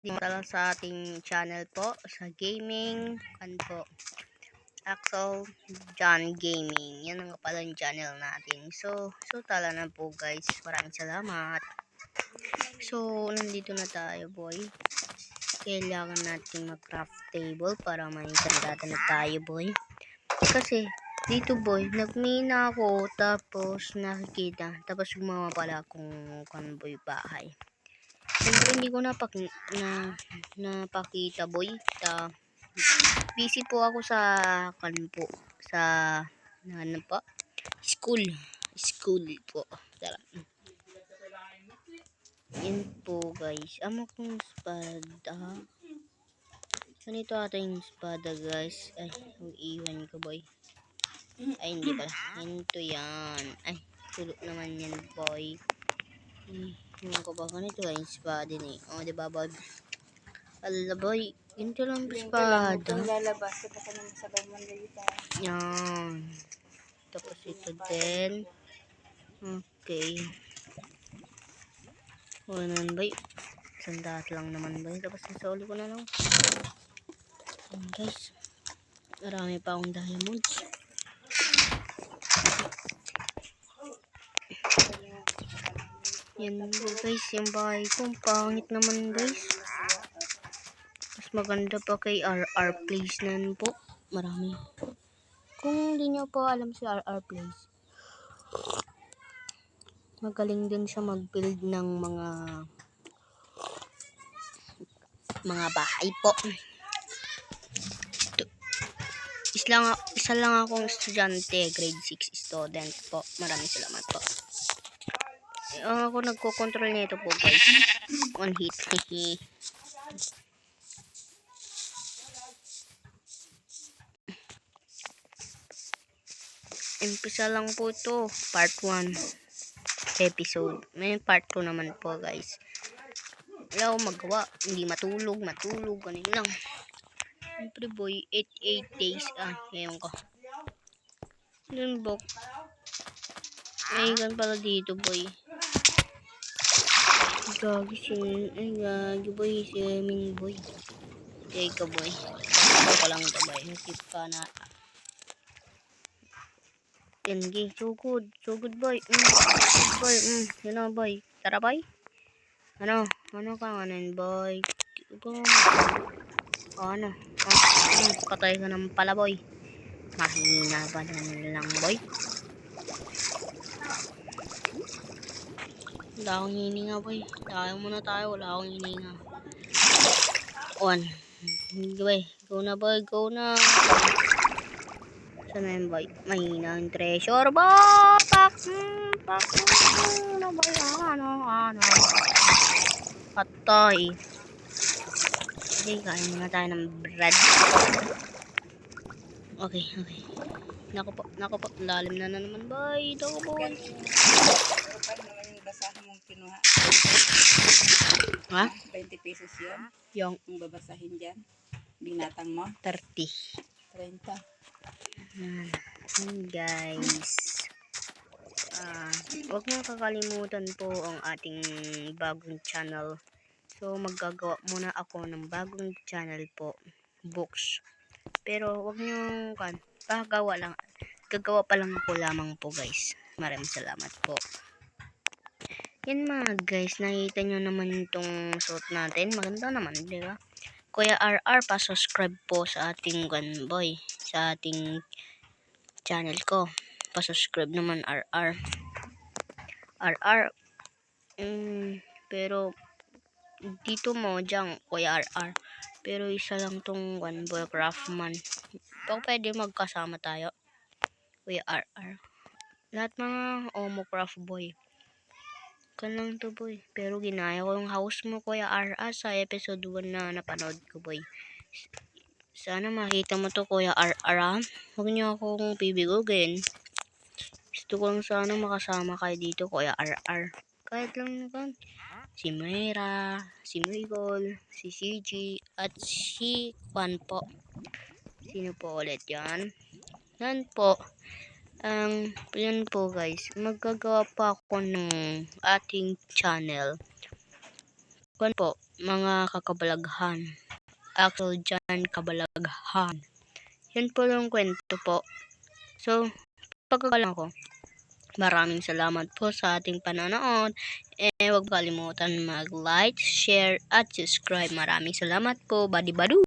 Dito lang sa ating channel po, sa gaming, po, Axel John Gaming. Yan ang pala yung channel natin. So tala na po guys. Maraming salamat. So, nandito na tayo boy. Kailangan natin mag-craft table para may kandata na tayo boy. Kasi, dito boy, nagmina ako, tapos nakikita, tapos gumawa pala akong convoy bahay. Siyempre hindi ko napakita boy. Busy po ako sa ano po, school po. Tara. Yan po guys. Amo kong espada. Ganito ata yung espada guys. Ay, iwan ko boy. Ay, hindi pala. Ganito yan. Ay, tulog naman yan boy. Yung ko ba? Ganito yung espada ni. O, diba boy? Ala boy. Ganito lang espada. Kung lalabas, ito ka naman sa bawang dito. Yan. Tapos ito din. Okay. O, naman boy. Sandat lang naman boy. Tapos nasauli ko na lang. Yan guys. Marami pa akong diamonds. Yan po guys, yung bahay ko, pangit naman guys. Mas maganda pa kay RR Place na po. Marami. Kung hindi nyo po alam si RR Place, magaling din siya mag-build ng mga bahay po. Isa lang akong estudyante, grade 6 student po. Maraming salamat po. Ako nagko-control nito po guys. One hit. Umpisa lang po ito. Part 1 episode. May part 2 naman po guys. Wala akong magawa. Hindi matulog. Ganun lang. Siyempre boy, 8 days. Ngayon ko. Yun bok. May ikan pala dito boy. Gagi boy. Swimming boy. Teka boy. Ito ko lang ito boy. Skip ka na. Yan so good boy. Boy. You know boy. Tara boy. Ano kang anin boy? Ano? Patay ka naman pala boy. Mahina pa lang boy. Wala akong hininga boy. Tayo muna tayo. Wala akong hininga. On. Boy. Go na boy. Go na. Sana yun boy. Mahina yung treasure boy. Pak. Ano boy? Ano. Patay. Okay, kain muna tayo ng bread. Okay. Nako po. Lalim na naman boy. Ito ko boy. Basahin mong kinuha. Ha? 20 pesos yun. Yung babasahin dyan. Binatang mo. 30. 30. Guys. Huwag mo kakalimutan po ang ating bagong channel. So, maggagawa muna ako ng bagong channel po. Books. Pero, huwag nyo gagawa pa lang ako lamang po guys. Maraming salamat po. Yan mga guys, nakita nyo naman itong suit natin. Maganda naman, di ba? Kuya RR, pa-subscribe po sa ating boy. Sa ating channel ko. Pa-subscribe naman RR. Pero dito mo dyan Kuya RR. Pero isa lang tong boy craftman. Baka pwede magkasama tayo. Kuya RR. Lahat mga Omo craft boy. Kan lang to boy. Pero ginaya ko yung house mo Kuya RR sa episode 1 na napanood ko boy. Sana makita mo to Kuya RR. Huwag niyo akong bibigugin. Gusto ko lang sana makasama kayo dito Kuya RR. Kahit lang naman. Si Mayra, si Miguel, si CG, at si Juan po. Sino po ulit yan? Yan po. Yan po guys. Magagawa pa ako ng ating channel. Juan po. mga kakabalaghan. Axel Jan Kabalaghan. Yan po yung kwento po. So, pagkakalang ko. Maraming salamat po sa ating panonood. Huwag kalimutan mag-like, share, at subscribe. Maraming salamat po. Badi-badu!